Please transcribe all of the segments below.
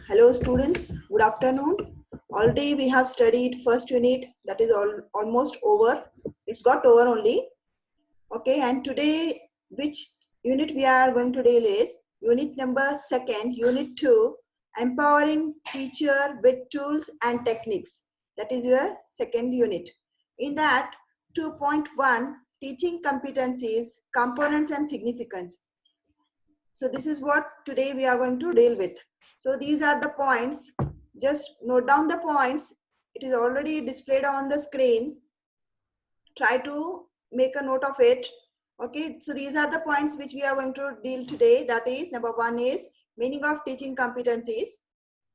Hello students, good afternoon. Already we have studied first unit, that is almost over. It's got over only. Okay, and today which unit we are going to deal is unit number second, unit 2, empowering teacher with tools and techniques. That is your second unit. In that 2.1, teaching competencies, components and significance. So this is what today we are going to deal with. So these are the points. Just note down the points. It is already displayed on the screen. Try to make a note of it. Okay, so these are the points which we are going to deal today. That is, number 1 is meaning of teaching competencies.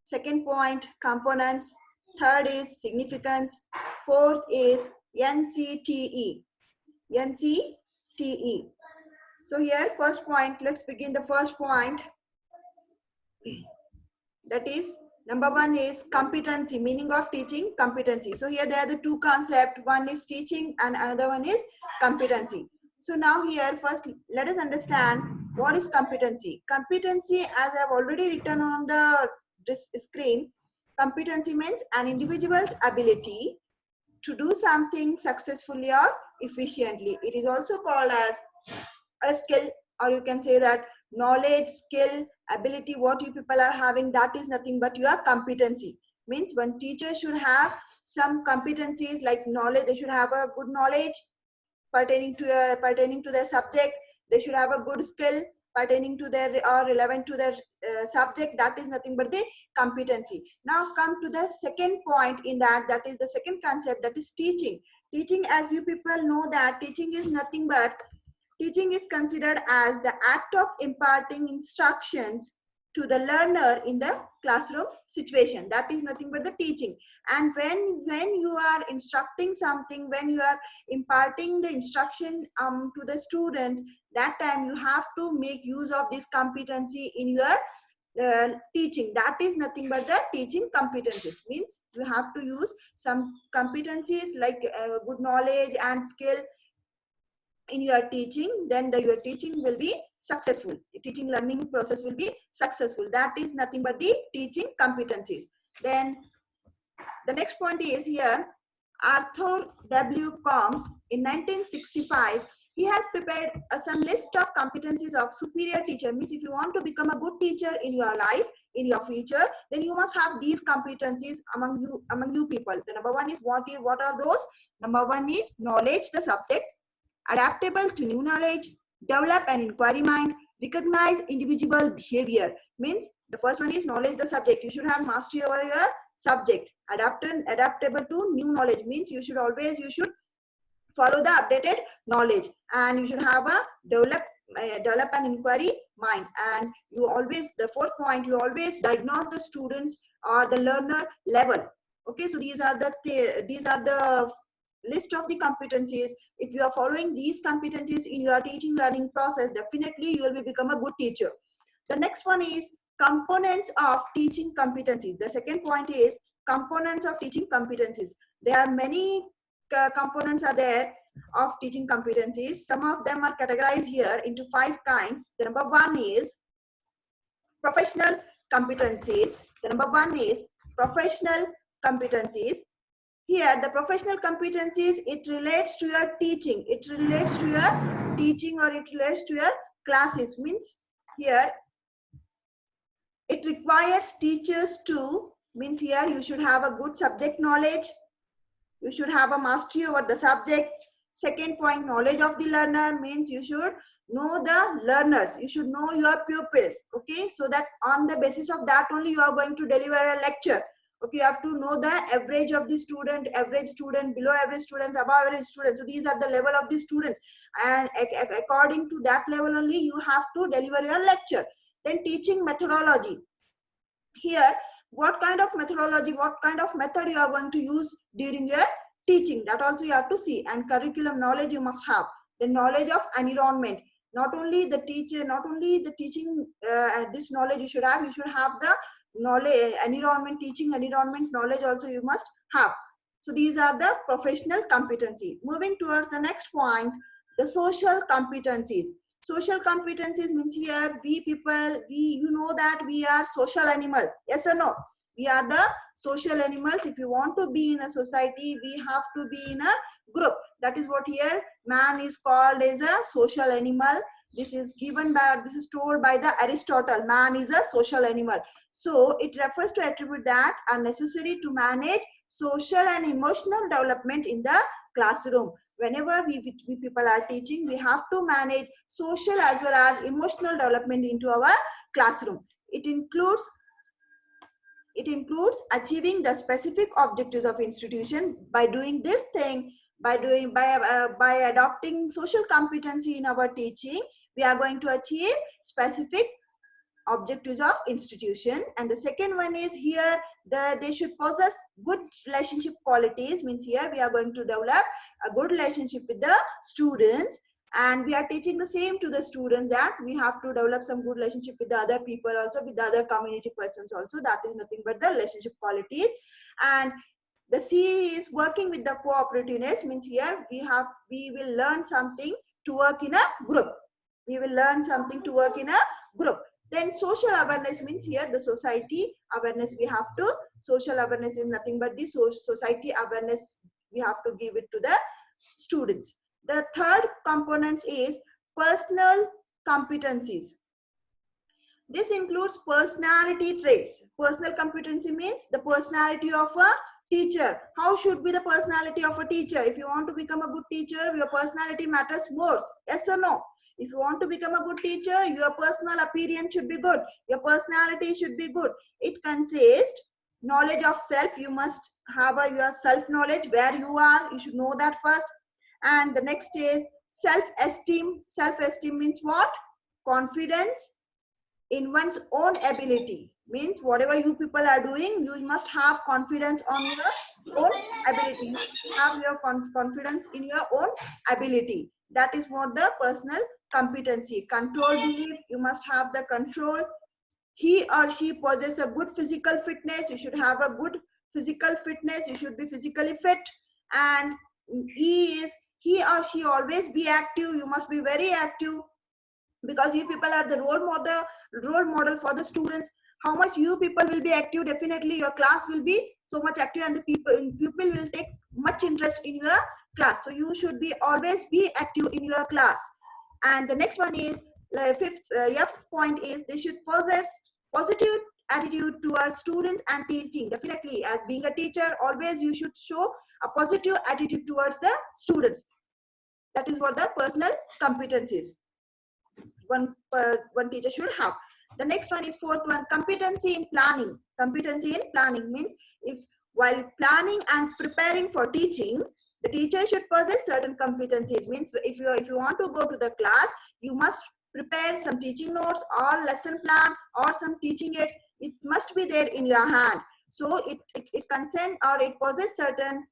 Second point, components. Third is significance. Fourth is NCTE. NCTE. So here, first point, let's begin the first point. That is, number 1 is competency, meaning of teaching competency. So here there are the two concepts. One is teaching and another one is competency. So now here first let us understand what is competency. Competency, as I have already written on the screen, competency means an individual's ability to do something successfully or efficiently. It is also called as a skill, or you can say that knowledge, skill, ability, what you people are having, that is nothing but your competency. Means one teacher should have some competencies like knowledge. They should have a good knowledge pertaining to their subject. They should have a good skill pertaining to their or relevant to their subject. That is nothing but the competency. Now come to the second point in that. That is the second concept, that is teaching. Teaching, as you people know, that teaching is nothing but teaching is considered as the act of imparting instructions to the learner in the classroom situation. That is nothing but the teaching. And when you are instructing something, when you are imparting the instruction to the students, that time you have to make use of this competency in your teaching. That is nothing but the teaching competencies. Means you have to use some competencies like good knowledge and skill in your teaching, then your teaching will be successful. The teaching learning process will be successful. That is nothing but the teaching competencies. Then the next point is here, Arthur W. Combs in 1965, he has prepared some list of competencies of superior teacher. Means if you want to become a good teacher in your life, in your future, then you must have these competencies among you people. The number 1 is what are those? Number 1 is knowledge the subject, adaptable to new knowledge, develop an inquiry mind, recognize individual behavior. Means the first one is knowledge the subject. You should have mastery over your subject. Adaptable to new knowledge means you should follow the updated knowledge, and you should have a develop an inquiry mind. And you always, the fourth point, you always diagnose the students or the learner level. Okay, so these are the list of the competencies. If you are following these competencies in your teaching learning process, definitely you will become a good teacher. The next one is components of teaching competencies. The second point is components of teaching competencies. There are many components are there of teaching competencies. Some of them are categorized here into 5 kinds. The number 1 is professional competencies. The number 1 is professional competencies. Here, the professional competencies, it relates to your teaching. It relates to your teaching, or it relates to your classes. Means here, it requires teachers to, means here you should have a good subject knowledge. You should have a mastery over the subject. Second point, knowledge of the learner, means you should know the learners. You should know your pupils. Okay, so that on the basis of that only you are going to deliver a lecture. Okay, you have to know the average of the student, average student, below average student, above average student. So these are the level of the students, and according to that level only you have to deliver your lecture. Then teaching methodology. Here, what kind of methodology, what kind of method you are going to use during your teaching, that also you have to see. And curriculum knowledge you must have. The knowledge of environment. Not only the teacher, not only the teaching, this knowledge you should have the knowledge, environment, teaching environment knowledge also you must have. So these are the professional competencies. Moving towards the next point, the social competencies. Social competencies means here we people, you know that we are social animal. Yes or no? We are the social animals. If you want to be in a society, we have to be in a group. That is what here man is called as a social animal. This is told by the Aristotle. Man is a social animal. So it refers to attribute that are necessary to manage social and emotional development in the classroom. Whenever we people are teaching, we have to manage social as well as emotional development into our classroom. It includes achieving the specific objectives of institution. By doing this thing, by adopting social competency in our teaching, we are going to achieve specific objectives of institution. And the second one is here they should possess good relationship qualities. Means here we are going to develop a good relationship with the students, and we are teaching the same to the students that we have to develop some good relationship with the other people also, with the other community persons also. That is nothing but the relationship qualities. And the C is working with the cooperativeness. Means here we will learn something to work in a group. We will learn something to work in a group. Then social awareness means here the society awareness we have to. Social awareness is nothing but the society awareness we have to give it to the students. The third component is personal competencies. This includes personality traits. Personal competency means the personality of a teacher. How should be the personality of a teacher? If you want to become a good teacher, your personality matters more. Yes or no? If you want to become a good teacher, your personal appearance should be good. Your personality should be good. It consists knowledge of self. You must have your self-knowledge, where you are. You should know that first. And the next is self-esteem. Self-esteem means what? Confidence in one's own ability. Means whatever you people are doing, you must have confidence on your own ability. You have your confidence in your own ability. That is what the personal competency. Control belief, you must have the control. He or she possesses a good physical fitness. You should have a good physical fitness. You should be physically fit. And he or she always be active. You must be very active, because you people are the role model for the students. How much you people will be active, definitely your class will be so much active, and the pupil will take much interest in your class. So you should be always be active in your class. And the next one is fifth F point is they should possess positive attitude towards students and teaching. Definitely, as being a teacher, always you should show a positive attitude towards the students. That is what the personal competencies one teacher should have. The next one is fourth one, competency in planning. Competency in planning means if while planning and preparing for teaching, the teacher should possess certain competencies. Means if you want to go to the class, you must prepare some teaching notes or lesson plan or some teaching aids. It must be there in your hand. So it consent or it possesses certain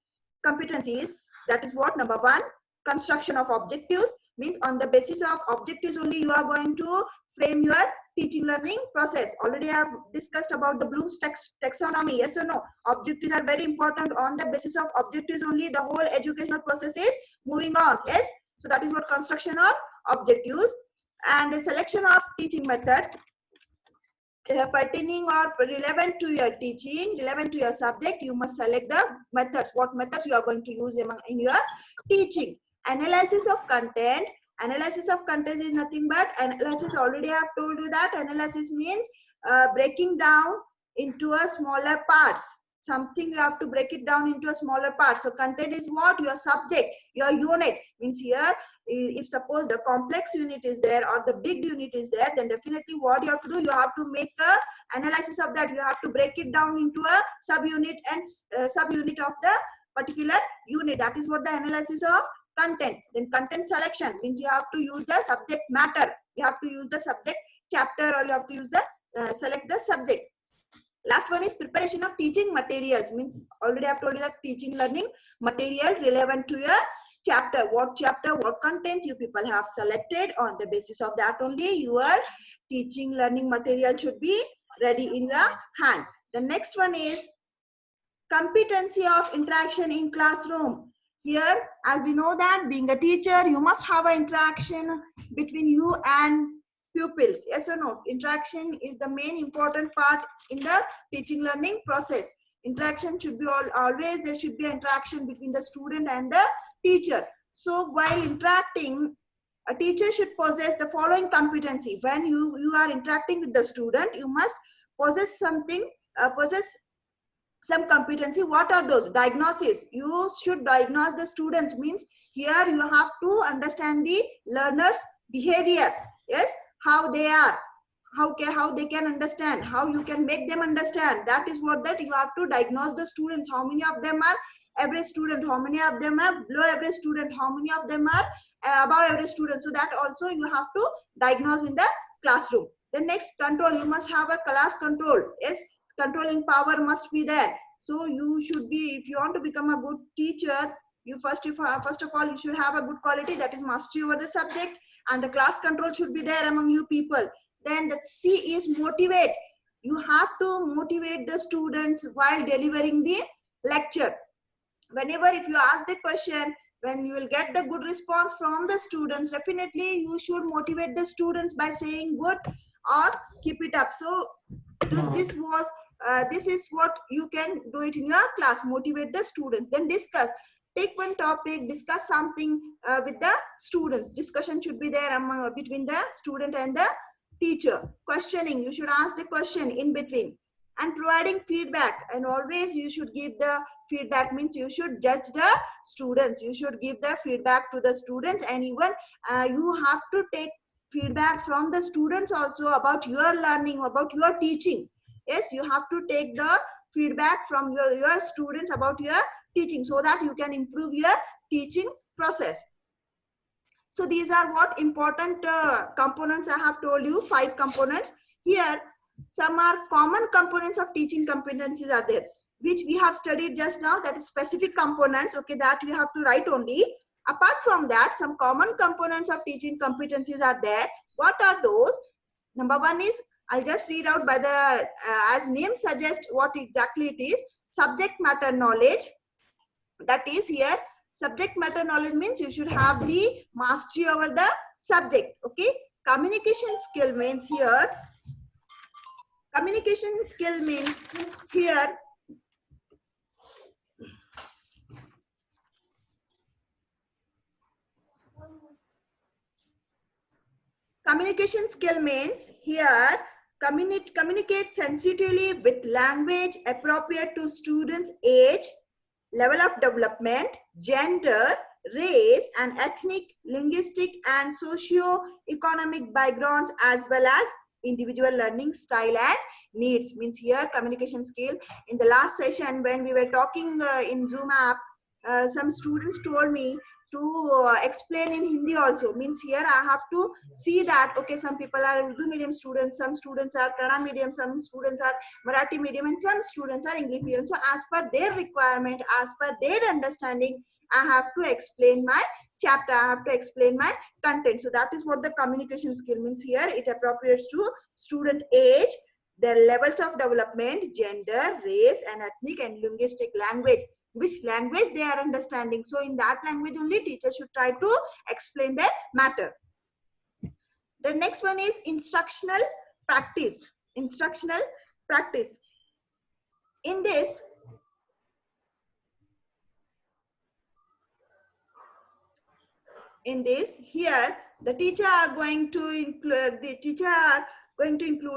competencies. That is what number one. Construction of objectives means on the basis of objectives only you are going to frame your teaching learning process. Already I have discussed about the Bloom's taxonomy. Yes or no? Objectives are very important. On the basis of objectives only the whole educational process is moving on. Yes. So that is what construction of objectives. And the selection of teaching methods pertaining or relevant to your teaching, relevant to your subject. You must select the methods. What methods you are going to use in your teaching. Analysis of content. Analysis of content is nothing but analysis. Already I have told you that analysis means breaking down into a smaller parts. Something you have to break it down into a smaller part. So content is what? Your subject, your unit. Means here, if suppose the complex unit is there or the big unit is there, then definitely what you have to do, you have to make a analysis of that. You have to break it down into a subunit and subunit of the particular unit. That is what the analysis of content. Then content selection means you have to use the subject matter. You have to use the subject chapter, or you have to use the select the subject. Last one is preparation of teaching materials. Means already I have told you that teaching learning material relevant to your chapter, what content you people have selected. On the basis of that only your teaching learning material should be ready in your hand. The next one is competency of interaction in classroom. Here, as we know that being a teacher, you must have an interaction between you and pupils. Yes or no? Interaction is the main important part in the teaching learning process. Interaction should be always, there should be interaction between the student and the teacher. So while interacting, a teacher should possess the following competency. When you are interacting with the student, you must possess something, possess some competency. What are those? Diagnosis. You should diagnose the students, means here you have to understand the learners behavior. Yes, how they are, how they can understand, how you can make them understand. That is what that you have to diagnose the students. How many of them are average student, how many of them are below average student, how many of them are above average student. So that also you have to diagnose in the classroom. The next, control. You must have a class control. Yes, controlling power must be there. So you should be, if you want to become a good teacher, you first of all you should have a good quality, that is mastery over the subject, and the class control should be there among you people. Then the C is motivate. You have to motivate the students while delivering the lecture. Whenever if you ask the question, when you will get the good response from the students, definitely you should motivate the students by saying good or keep it up. So this is what you can do it in your class, motivate the students. Then discuss. Take one topic, discuss something with the students. Discussion should be there between the student and the teacher. Questioning. You should ask the question in between. And providing feedback. And always you should give the feedback, means you should judge the students. You should give the feedback to the students, and even you have to take feedback from the students also about your learning, about your teaching. Yes, you have to take the feedback from your students about your teaching, so that you can improve your teaching process. So these are what important components I have told you, 5 components. Here, some are common components of teaching competencies are there, which we have studied just now, that is specific components, okay, that we have to write only. Apart from that, some common components of teaching competencies are there. What are those? Number 1 is, I'll just read out by the, as name suggests what exactly it is, subject matter knowledge. That is here, subject matter knowledge means you should have the mastery over the subject, okay. Communication skill means here, communication skill means here, communication skill means here, communicate sensitively with language appropriate to students' age, level of development, gender, race, and ethnic, linguistic, and socio-economic backgrounds, as well as individual learning style and needs. Means here communication skill. In the last session when we were talking in Zoom app, some students told me to explain in Hindi also. Means here I have to see that, okay, some people are Urdu medium students, some students are Kannada medium, some students are Marathi medium, and some students are English medium. So as per their requirement, as per their understanding, I have to explain my chapter, I have to explain my content. So that is what the communication skill means here. It appropriates to student age, their levels of development, gender, race, and ethnic and linguistic language, which language they are understanding. So in that language only teacher should try to explain the matter. The next one is instructional practice. Instructional practice. In this, here the teacher are going to include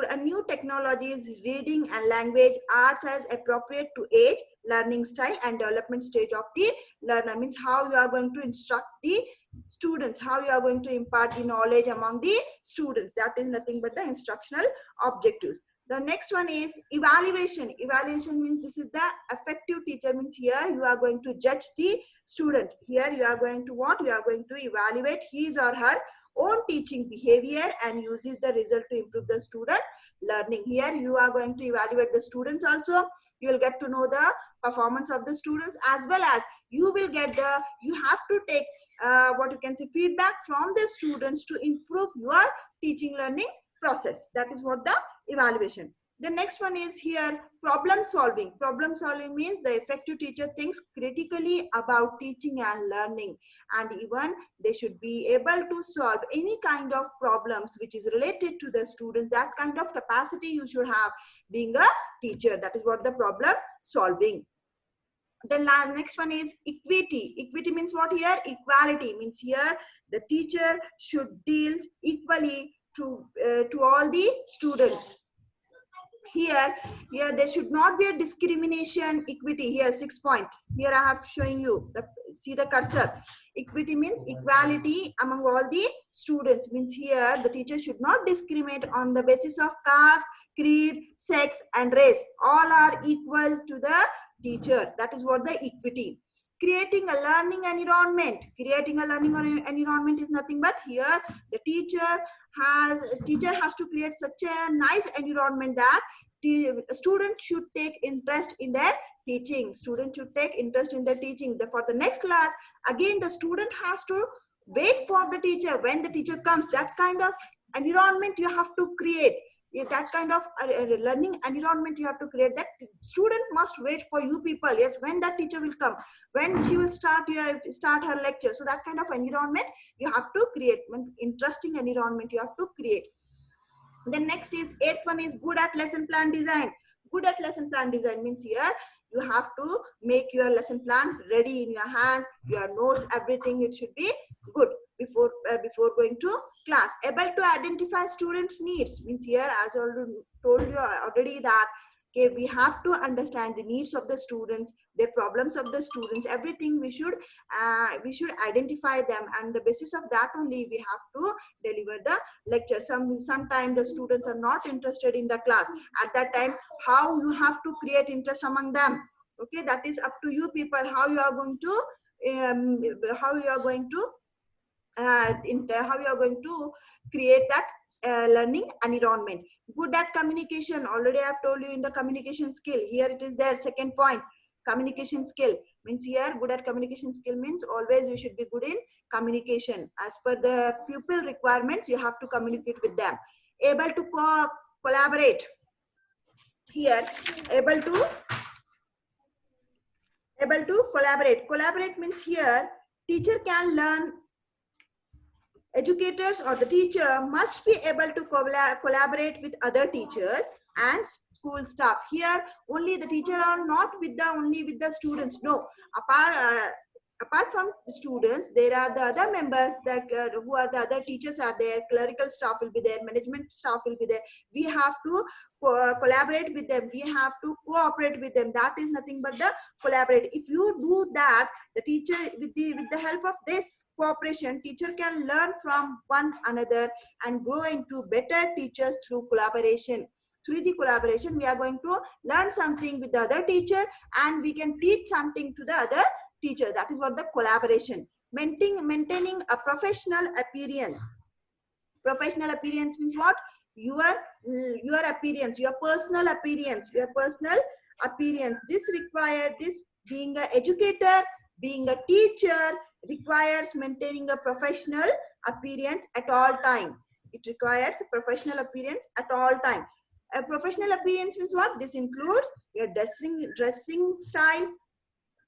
a new technologies, reading and language arts as appropriate to age, learning style, and development stage of the learner. Means how you are going to instruct the students, how you are going to impart the knowledge among the students. That is nothing but the instructional objectives. The next one is evaluation. Evaluation means this is the effective teacher, means here you are going to judge the student. Here you are going to what? You are going to evaluate his or her own teaching behavior and uses the result to improve the student learning. Here you are going to evaluate the students also. You will get to know the performance of the students, as well as you will get the, you have to take what you can say feedback from the students to improve your teaching learning process. That is what the evaluation. The next one is here problem solving. Problem solving means the effective teacher thinks critically about teaching and learning, and even they should be able to solve any kind of problems which is related to the students. That kind of capacity you should have being a teacher. That is what the problem solving. The next one is equity. Equity means what here? Equality means here the teacher should deal equally to all the students. Here there should not be a discrimination. Equity here 6 point. Here I have showing you see the cursor. Equity means equality among all the students, means here the teacher should not discriminate on the basis of caste, creed, sex and race. All are equal to the teacher. That is what the equity. Creating a learning environment. Creating a learning environment is nothing but here the teacher has to create such a nice environment that the student should take interest in their teaching. Student should take interest in the teaching. For the next class, again the student has to wait for the teacher when the teacher comes. That kind of environment you have to create. That kind of learning environment you have to create. That student must wait for you people. Yes, when that teacher will come, when she will start her lecture. So that kind of environment you have to create. Interesting environment you have to create. Then next is 8th one is good at lesson plan design. Good at lesson plan design means here you have to make your lesson plan ready in your hand, your notes, everything. It should be good before going to class. Able to identify students' needs means here, as I already told you already, that okay, we have to understand the needs of the students, the problems of the students, everything we should identify them, and the basis of that only we have to deliver the lecture. Sometimes the students are not interested in the class. At that time, how you have to create interest among them? Okay, that is up to you people. How you are going to create that learning environment. Good at communication. Already I have told you in the communication skill. Here it is there. Second point, communication skill means here good at communication skill means always you should be good in communication. As per the pupil requirements, you have to communicate with them. Able to collaborate. Here, able to collaborate. Collaborate means here teacher can learn. Educators or the teacher must be able to collaborate with other teachers and school staff. Here only the teacher are not only with the students. No, apart from students, there are the other members that who are the other teachers are there. Clerical staff will be there. Management staff will be there. We have to collaborate with them. We have to cooperate with them. That is nothing but the collaborate. If you do that, the teacher with the help of this cooperation, teacher can learn from one another and grow into better teachers through collaboration. Through the collaboration, we are going to learn something with the other teacher and we can teach something to the other teacher. That is what the collaboration. Maintaining a professional appearance. Professional appearance means what? Your appearance, your personal appearance, This being an educator, being a teacher requires maintaining a professional appearance at all time. It requires a professional appearance at all time. A professional appearance means what? This includes your dressing style,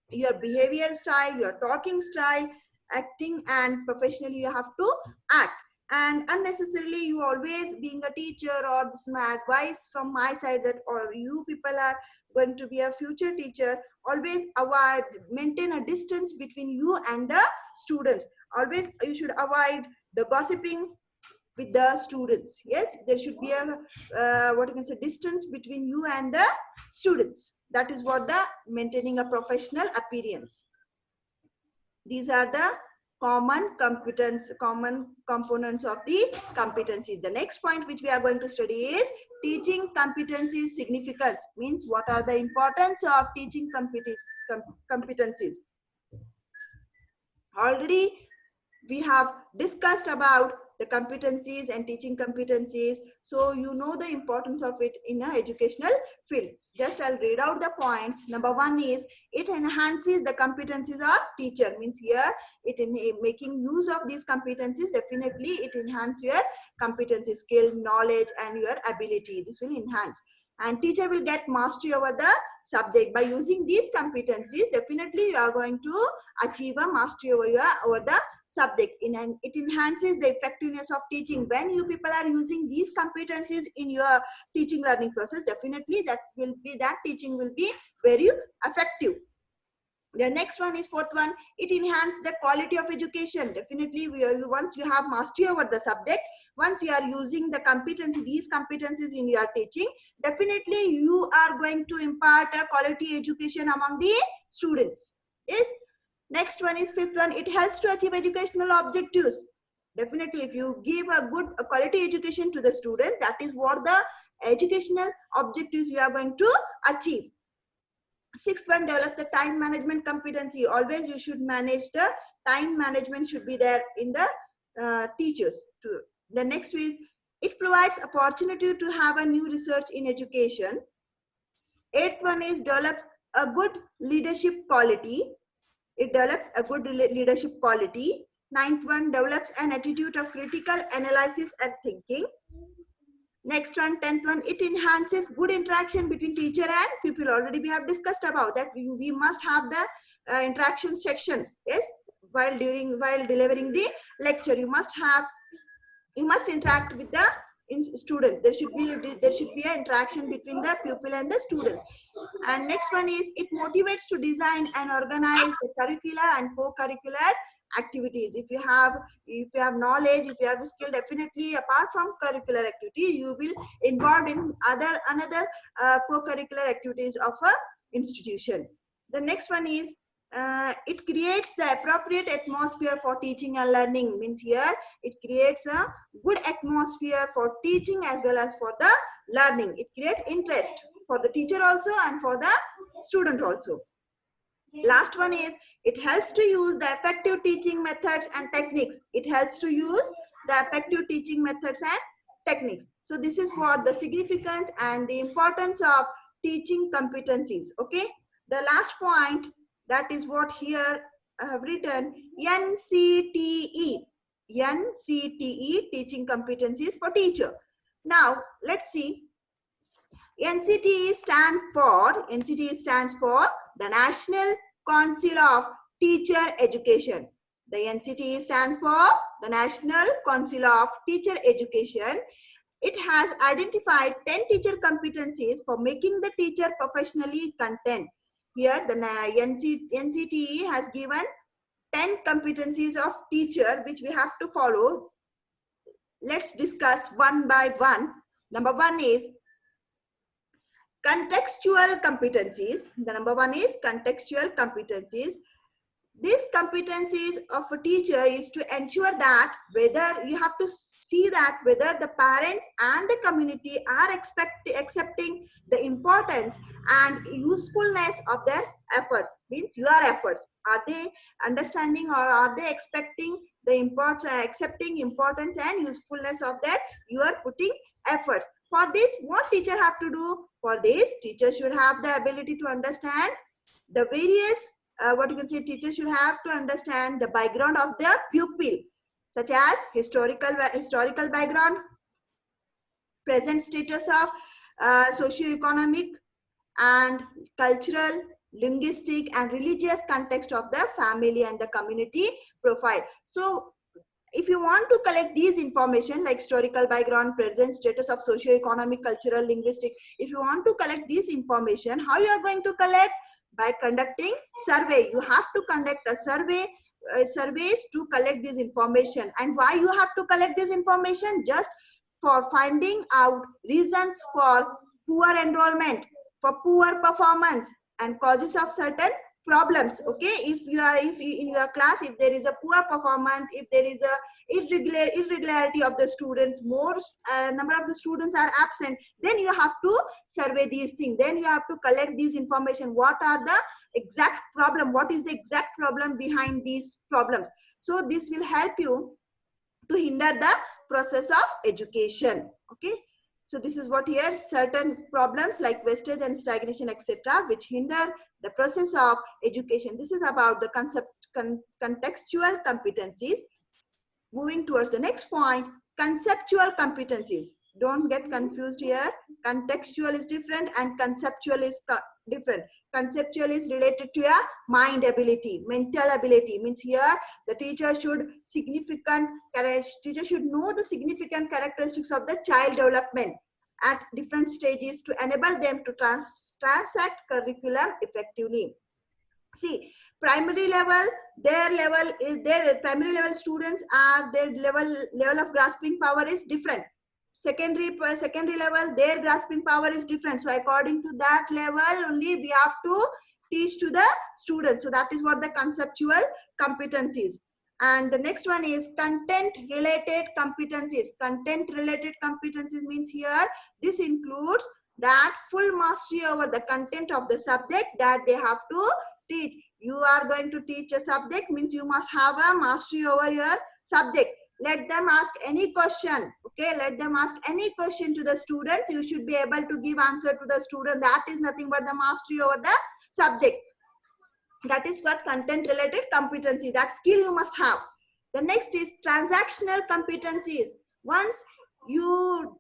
your behavior style, your talking style, acting, and professionally you have to act. And unnecessarily you always, being a teacher, or this is my advice from my side, that all you people are going to be a future teacher, always maintain a distance between you and the students. Always you should avoid the gossiping with the students. Yes, there should be a distance between you and the students. That is what the maintaining a professional appearance. These are the common components of the competency. The next point which we are going to study is teaching competencies significance. Means what are the importance of teaching competencies. Already we have discussed about the competencies and teaching competencies. So you know the importance of it in an educational field. Just I'll read out the points. Number one is it enhances the competencies of teacher. Means here it in making use of these competencies, definitely it enhances your competency, skill, knowledge and your ability. This will enhance. and teacher will get mastery over the subject. By using these competencies, definitely you are going to achieve a mastery over the subject. It enhances the effectiveness of teaching. When you people are using these competencies in your teaching learning process, definitely that teaching will be very effective. The next one is fourth one. It enhances the quality of education. Definitely, once you have mastery over the subject, once you are using these competencies in your teaching, definitely you are going to impart a quality education among the students. Yes. Next one is fifth one. It helps to achieve educational objectives. Definitely, if you give a good quality education to the students, that is what the educational objectives you are going to achieve. Sixth one, develops the time management competency. Always you should manage the time management should be there in the teachers too. The next is it provides opportunity to have a new research in education. Eighth one is develops a good leadership quality. It develops a good leadership quality. Ninth one, develops an attitude of critical analysis and thinking. Next one, 10th one, it enhances good interaction between teacher and pupil. Already we have discussed about that. We must have the interaction section. Yes, while delivering the lecture, you must interact with the student. There should be an interaction between the pupil and the student. And next one is it motivates to design and organize the curricular and co-curricular activities. If you have knowledge, if you have skill, definitely apart from curricular activity, you will involved in another co-curricular activities of a institution. The next one is it creates the appropriate atmosphere for teaching and learning. Means here it creates a good atmosphere for teaching as well as for the learning. It creates interest for the teacher also and for the student also. Last one is it helps to use the effective teaching methods and techniques. It helps to use the effective teaching methods and techniques. So this is what the significance and the importance of teaching competencies. Okay. The last point, that is what here I have written, NCTE. NCTE, teaching competencies for teacher. Now let's see. NCTE stands for the National Council of Teacher Education. The NCTE stands for the National Council of Teacher Education. It has identified 10 teacher competencies for making the teacher professionally content. Here the NCTE has given 10 competencies of teacher which we have to follow. Let's discuss one by one. Number one is contextual competencies. The number one is contextual competencies. These competencies of a teacher is to ensure that whether you have to see that whether the parents and the community are accepting the importance and usefulness of their efforts. Means your efforts. Are they understanding or are they expecting the accepting importance and usefulness of that you are putting efforts? For this, what teacher have to do? For this, teacher should have the ability to understand the various, teacher should have to understand the background of the pupil, such as historical background, present status of socio-economic and cultural, linguistic and religious context of the family and the community profile. So, if you want to collect these information like historical background, present status of socio-economic, cultural, linguistic, if you want to collect this information, how you are going to collect? By conducting survey. You have to conduct a surveys to collect this information. And why you have to collect this information? Just for finding out reasons for poor enrollment, for poor performance and causes of certain problems. Okay, if in your class, if there is a poor performance, if there is a irregularity of the students, more number of the students are absent, then you have to survey these things. Then you have to collect these information. What are the exact problem? What is the exact problem behind these problems? So this will help you to hinder the process of education. Okay. So this is what here, certain problems like wastage and stagnation, etc., which hinder the process of education. This is about the contextual competencies. Moving towards the next point, conceptual competencies. Don't get confused here. Contextual is different and conceptual is different. Conceptual is related to your mind ability, mental ability. Means here the teacher should know the significant characteristics of the child development at different stages to enable them to transact curriculum effectively. See, primary level, primary level students are their level of grasping power is different. Secondary level, their grasping power is different. So according to that level only we have to teach to the students. So that is what the conceptual competencies. And the next one is content related competencies. Content related competencies means here this includes that full mastery over the content of the subject that they have to teach. You are going to teach a subject, means you must have a mastery over your subject. Let them ask any question. Okay, let them ask any question to the students. You should be able to give answer to the student. That is nothing but the mastery over the subject. That is what content related competency. That skill you must have. The next is transactional competencies. Once you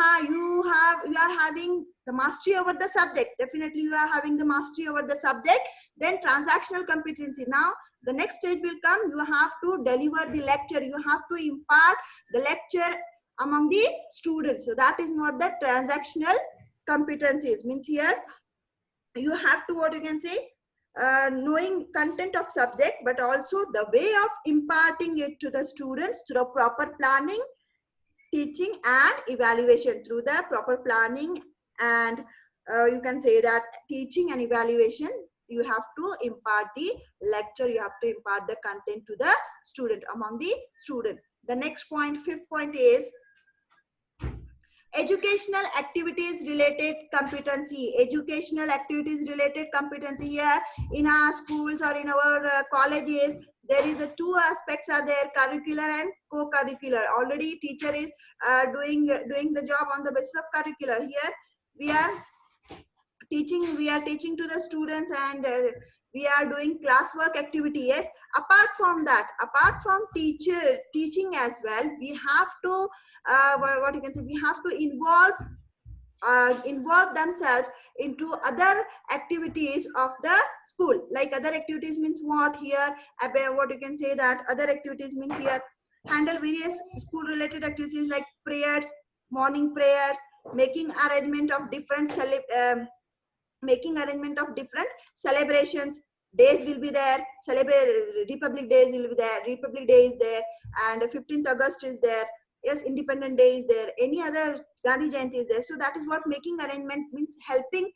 are having the mastery over the subject, definitely you are having the mastery over the subject, then transactional competency. Now the next stage will come. You have to deliver the lecture. You have to impart the lecture among the students. So that is not the transactional competencies. Means here you have to, what you can say, knowing content of subject, but also the way of imparting it to the students through proper planning, teaching and evaluation. Through the proper planning and you can say that teaching and evaluation, you have to impart the lecture, you have to impart the content to the student, among the student. The next point, fifth point, is educational activities related competency. Educational activities related competency. Here in our schools or in our colleges, there is two aspects are there: curricular and co-curricular. Already teacher is doing the job on the basis of curricular. Here we are teaching to the students, and we are doing classwork activity. Yes, apart from that, apart from teaching as well, we have to what you can say, we have to involve themselves into other activities of the school. Like other activities means what here, what you can say that other activities means here handle various school related activities like prayers, morning prayers, making arrangement of different celebrations. Days will be there. Republic Days will be there. Republic Day is there, and 15th August is there. Yes, Independent Day is there. Any other Gandhi Jayanti is there. So that is what making arrangement means, helping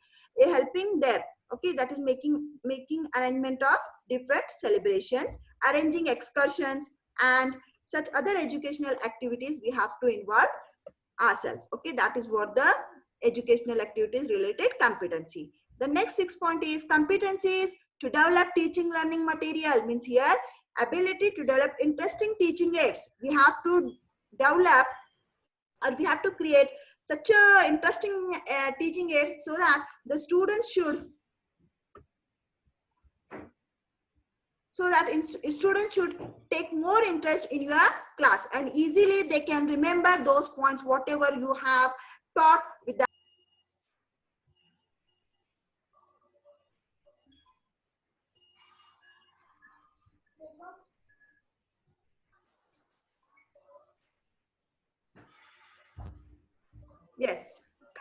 there. Okay, that is making arrangement of different celebrations, arranging excursions, and such other educational activities we have to involve ourselves. Okay, that is what the educational activities related competency. The next 6 point is competencies to develop teaching learning material. Means here ability to develop interesting teaching aids. We have to develop, or we have to create such a interesting teaching aids so that the students should take more interest in your class, and easily they can remember those points whatever you have taught with that. Yes,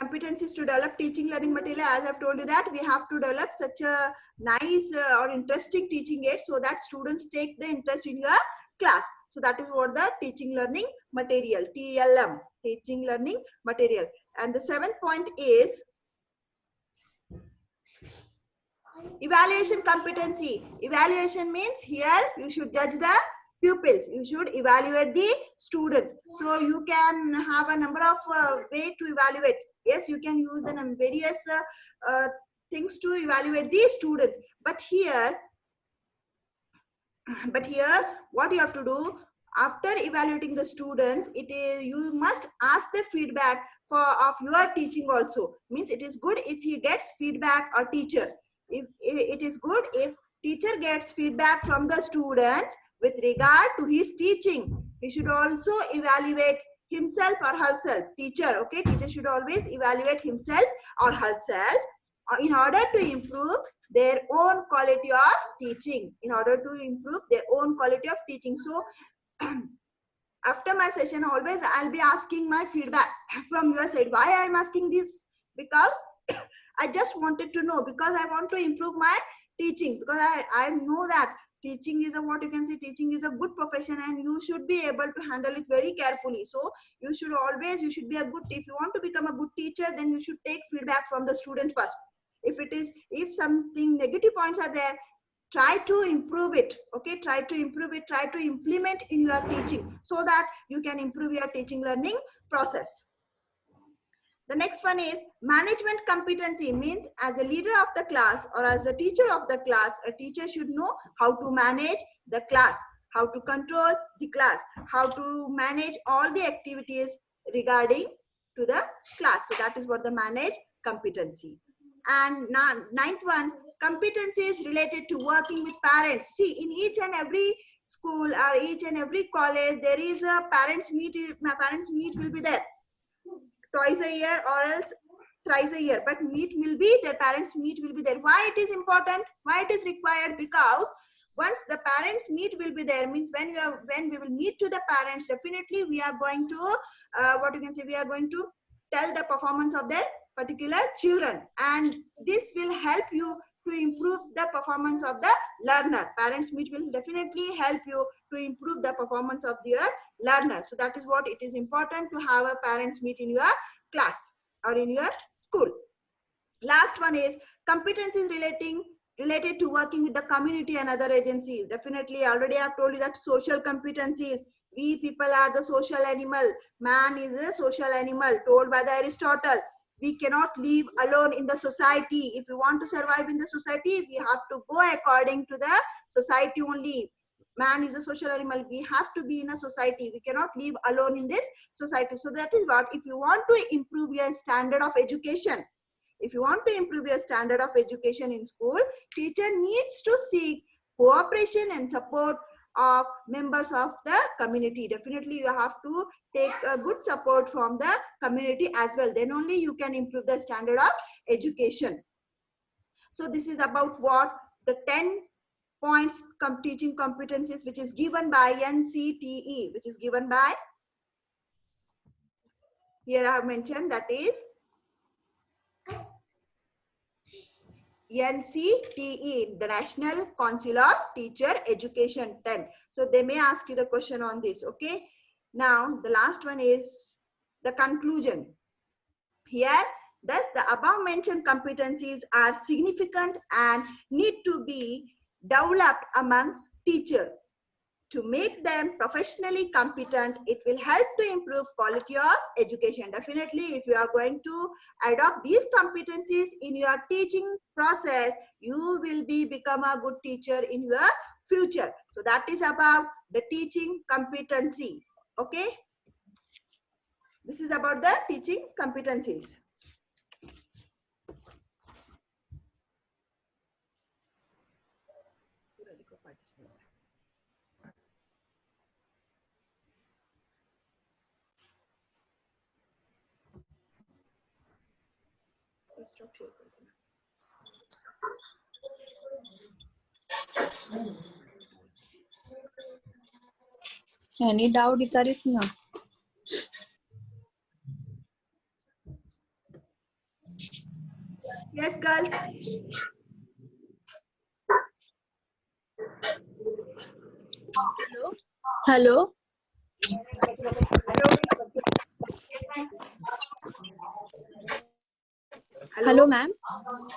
competencies to develop teaching learning material. As I've told you that we have to develop such a nice or interesting teaching aid so that students take the interest in your class. So that is what the teaching learning material, TLM, teaching learning material. And the 7th point is evaluation competency. Evaluation means here you should judge the pupils, you should evaluate the students. So you can have a number of ways to evaluate. Yes, you can use the various things to evaluate the students. But here what you have to do after evaluating the students, it is you must ask the feedback of your teaching also. Means it is good if he gets feedback or teacher. If it is good if teacher gets feedback from the students with regard to his teaching. He should also evaluate himself or herself. Teacher, okay, teacher should always evaluate himself or herself in order to improve their own quality of teaching. In order to improve their own quality of teaching. So after my session, always I'll be asking my feedback from your side. Why I'm asking this? Because I just wanted to know, because I want to improve my teaching, because I know that teaching is a, what you can say, teaching is a good profession and you should be able to handle it very carefully. So you should always, you should be a good, if you want to become a good teacher, then you should take feedback from the students first. If something negative points are there, try to improve it. Okay, try to improve it, try to implement in your teaching so that you can improve your teaching learning process. The next one is management competency. Means as a leader of the class or as a teacher of the class, a teacher should know how to manage the class, how to control the class, how to manage all the activities regarding to the class. So that is what the manage competency. And ninth one, competency is related to working with parents. See, in each and every school or each and every college, there is a parents meet. My parents meet will be there twice a year or else thrice a year, but meet will be there, parents meet will be there. Why it is important, why it is required? Because once the parents meet will be there, means when we will meet to the parents, definitely we are going to what you can say, we are going to tell the performance of their particular children, and this will help you to improve the performance of the learner. Parents meet will definitely help you to improve the performance of your learner. So that is what it is important to have a parents meet in your class or in your school. Last one is competencies related to working with the community and other agencies. Definitely, already I have told you that social competencies. We people are the social animal. Man is a social animal, told by the Aristotle. We cannot live alone in the society. If we want to survive in the society, we have to go according to the society only. Man is a social animal. We have to be in a society. We cannot live alone in this society. So that is what, if you want to improve your standard of education, if you want to improve your standard of education in school, teacher needs to seek cooperation and support of members of the community. Definitely you have to take a good support from the community as well. Then only you can improve the standard of education. So this is about what the 10 points teaching competencies, which is given by NCTE, which is given by, here I have mentioned, that is NCTE, the National Council of Teacher Education 10. So they may ask you the question on this. Okay. Now the last one is the conclusion. Here, thus the above mentioned competencies are significant and need to be developed among teachers. To make them professionally competent, it will help to improve quality of education. Definitely, if you are going to adopt these competencies in your teaching process, you will become a good teacher in your future. So that is about the teaching competency. Okay. This is about the teaching competencies. Any doubt विचारीस ना. Yes, girls. Hello. Hello ma'am.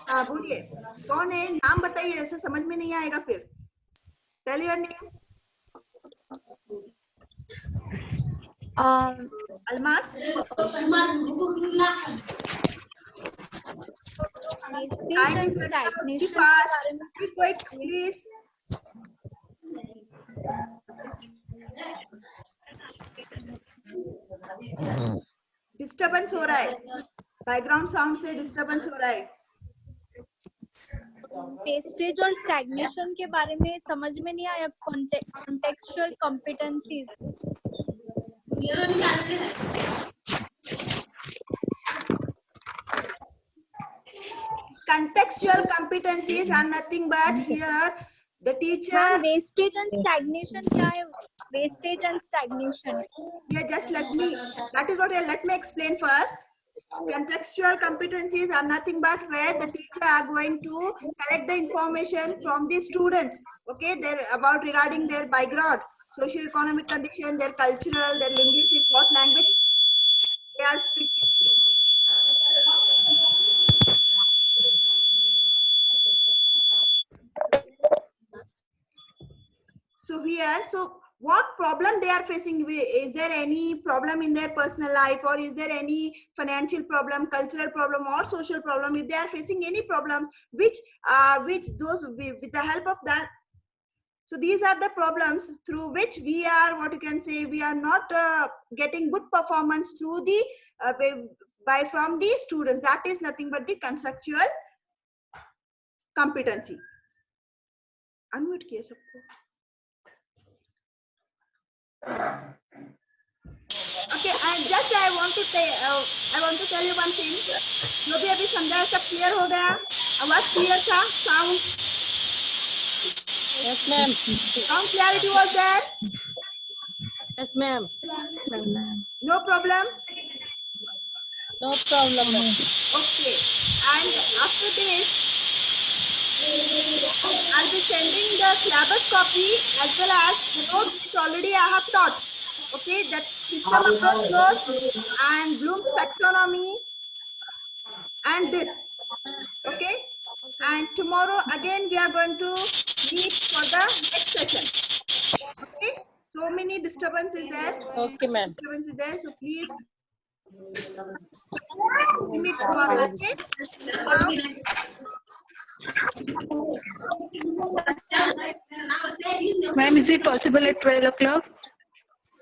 हाँ बोलिए, कौन है, नाम बताइए, ऐसे समझ में नहीं आएगा फिर. Tell your name. Almas. Be fast, be quick, please. Disturbance हो रहा है, बैकग्राउंड साउंड से डिस्टर्बेंस हो रहा है. वेस्टेज और स्टैग्नेशन के बारे में समझ में नहीं आया. Contextual competencies. Contextual competencies are nothing but here the teacher. Ma'am wastage and stagnation क्या है? Wastage and stagnation. Yeah, just let me. That is what let me explain first. Contextual competencies are nothing but where the teacher are going to collect the information from the students. Okay, they're about regarding their background, socio-economic condition, their cultural, their linguistic, what language they are speaking. So here, so what problem they are facing? Is there any problem in their personal life, or is there any financial problem, cultural problem, or social problem? If they are facing any problem, with the help of that. So these are the problems through which we are, what you can say, we are not getting good performance through the by from the students. That is nothing but the conceptual competency. Unmute किया सबको. Okay, and just I want to tell you one thing. जो भी अभी समझाया सब clear हो गया? आवाज क्लियर था? Sound? Yes, ma'am. Sound clarity was there? Yes, ma'am. No problem? No problem, ma'am. Okay. And after this, I'll be sending the syllabus copy as well as the notes which already I have taught. Okay, that system approach notes and Bloom's taxonomy and this. Okay, and tomorrow again we are going to meet for the next session. Okay, so many disturbances there. Okay, ma'am. Disturbance is there, so please meet tomorrow. Okay. Ma'am, is it possible at 12 o'clock?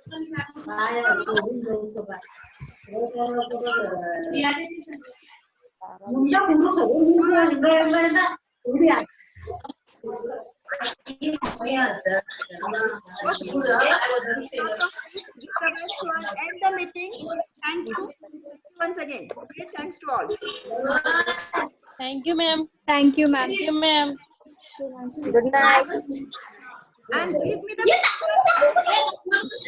So I'll end the meeting. Thank you once again. Okay, thanks to all. Thank you, ma'am. Thank you, ma'am. Thank you, ma'am. Good night. And give me the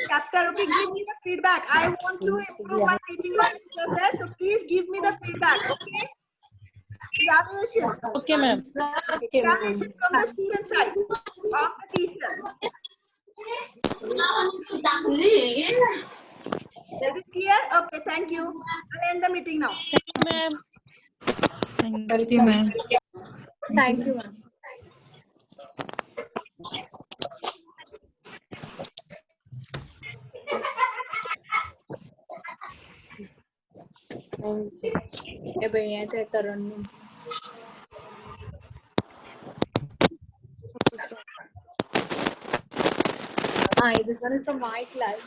chapter. Okay, give me the feedback. I want to improve my teaching learning process. So please give me the feedback. Okay. Evaluation. Okay, ma'am. Evaluation from the student side of the teacher. Is it clear? Okay, thank you. I'll end the meeting now. Thank you, ma'am. Thank you, ma'am. Thank you, ma'am. ए भैया ते करण this one is from my class.